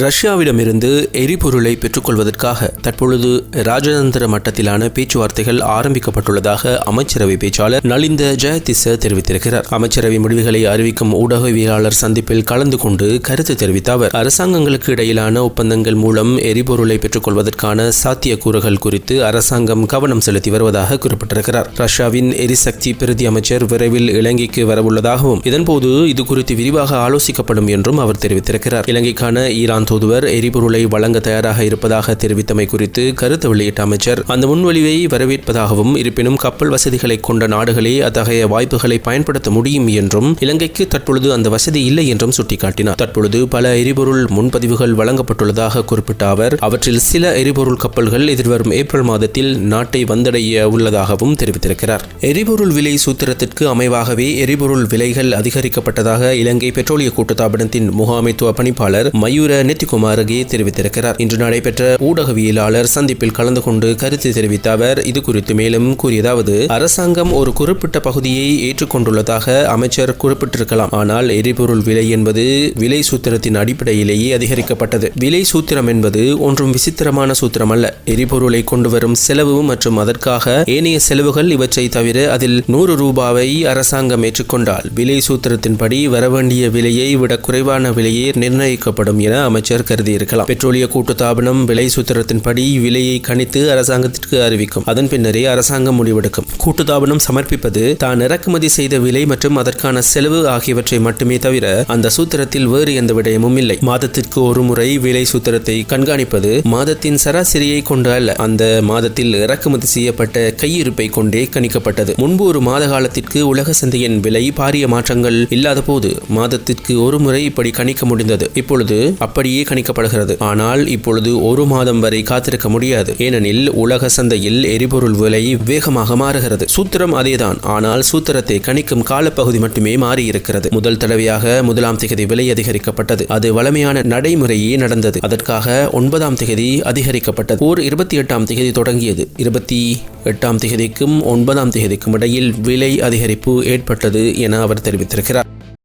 ரஷ்யாவிடமிருந்து எரிபொருளை பெற்றுக்கொள்வதற்காக தற்பொழுது ராஜதந்திர மட்டத்திலான பேச்சுவார்த்தைகள் ஆரம்பிக்கப்பட்டுள்ளதாக அமைச்சரவை பேச்சாளர் நலிந்த ஜெயதிச தெரிவித்திருக்கிறார். அமைச்சரவை முடிவுகளை அறிவிக்கும் ஊடகவியலாளர் சந்திப்பில் கலந்து கொண்டு கருத்து தெரிவித்த அவர், அரசாங்கங்களுக்கு இடையிலான ஒப்பந்தங்கள் மூலம் எரிபொருளை பெற்றுக்கொள்வதற்கான சாத்தியக்கூறுகள் குறித்து அரசாங்கம் கவனம் செலுத்தி வருவதாக குறிப்பிட்டிருக்கிறார். ரஷ்யாவின் எரிசக்தி பிரதி அமைச்சர் விரைவில் இலங்கைக்கு வரவுள்ளதாகவும் இதன்போது இதுகுறித்து விரிவாக ஆலோசிக்கப்படும் என்றும் அவர் தெரிவித்திருக்கிறார். இலங்கைக்கான ஈரான் தூதுவர் எரிபொருளை வழங்க தயாராக இருப்பதாக தெரிவித்தமை குறித்து கருத்து வெளியிட்ட அமைச்சர் அந்த முன்வழிவை வரவேற்பதாகவும், இருப்பினும் கப்பல் வசதிகளை கொண்ட நாடுகளே அத்தகைய வாய்ப்புகளை பயன்படுத்த முடியும் என்றும், இலங்கைக்கு தற்பொழுது அந்த வசதி இல்லை என்றும் சுட்டிக்காட்டினார். தற்பொழுது பல எரிபொருள் முன்பதிவுகள் வழங்கப்பட்டுள்ளதாக குறிப்பிட்ட அவர், அவற்றில் சில எரிபொருள் கப்பல்கள் எதிர்வரும் ஏப்ரல் மாதத்தில் நாட்டை வந்தடைய உள்ளதாகவும் தெரிவித்திருக்கிறார். எரிபொருள் விலை சூத்திரத்திற்கு அமைவாகவே எரிபொருள் விலைகள் அதிகரிக்கப்பட்டதாக இலங்கை பெட்ரோலிய கூட்டுத்தாபனத்தின் முகாமைத்துவ பணிப்பாளர் மயூர நெத்திகுமாரகே தெரிவித்திருக்கிறார். இன்று நடைபெற்ற ஊடகவியலாளர் சந்திப்பில் கலந்து கொண்டு கருத்து தெரிவித்த அவர் இது குறித்து மேலும் கூறியதாவது, அரசாங்கம் ஒரு குறிப்பிட்ட பகுதியை ஏற்றுக்கொண்டுள்ளதாக அமைச்சர் குறிப்பிட்டிருக்கலாம். ஆனால் எரிபொருள் விலை என்பது விலை சூத்திரத்தின் அடிப்படையிலேயே அதிகரிக்கப்பட்டது. விலை சூத்திரம் என்பது ஒன்றும் விசித்திரமான சூத்திரம் அல்ல. எரிபொருளை கொண்டு வரும் செலவு மற்றும் அதற்காக ஏனைய செலவுகள், இவற்றை தவிர அதில் 100 ரூபாவை அரசாங்கம் ஏற்றுக்கொண்டால் விலை சூத்திரத்தின்படி வரவேண்டிய விலையை விட குறைவான விலையே நிர்ணயிக்கப்படும் என அமைச்சர் கருதியிருக்கலாம். பெட்ரோலிய கூட்டுத்தாபனம் விலை சூத்திரத்தின்படி விலையை கணித்து அரசாங்கத்திற்கு அறிவிக்கும். அதன் பின்னரே அரசாங்கம் முடிவெடுக்கும். கூட்டுத்தாபனம் சமர்ப்பிப்பது தான் இறக்குமதி செய்த விலை மற்றும் அதற்கான செலவு ஆகியவற்றை மட்டுமே தவிர அந்த சூத்திரத்தில் வேறு எந்த விடயமும் இல்லை. மாதத்திற்கு ஒரு முறை விலை சூத்திரத்தை கண்காணிப்பது மாதத்தின் சராசரியை கொண்டு அல்ல, அந்த மாதத்தில் இறக்குமதி செய்யப்பட்ட கையிருப்பை கொண்டே கணிக்கப்பட்டது. முன்பு ஒரு மாத காலத்திற்கு உலக சந்தையின் விலை பாரிய மாற்றங்கள் இல்லாத போது மாதத்திற்கு ஒரு முறை இப்படி கணிக்க முடிந்தது. இப்பொழுது அப்படியே கணிக்கப்படுகிறது. ஆனால் இப்பொழுது ஒரு மாதம் வரை காத்திருக்க முடியாது. ஏனெனில் உலக சந்தையில் எரிபொருள் விலை வேகமாக மாறுகிறது. சூத்திரம் அதேதான், ஆனால் சூத்திரத்தை கணிக்கும் காலப்பகுதி மட்டுமே மாறியிருக்கிறது. முதல் தடவையாக 1ஆம் தேதி விலை அதிகரிக்கப்பட்டது. அது வழமையான நடைமுறையே நடந்தது. அதற்காக 9ஆம் தேதி அதிகரிக்கப்பட்டது. 28ஆம் தேதி தொடங்கியது. 28ஆம் தேதிக்கும் 9ஆம் தேதிக்கும் இடையில் விலை அதிகரிப்பு ஏற்பட்டது என அவர் தெரிவித்திருக்கிறார்.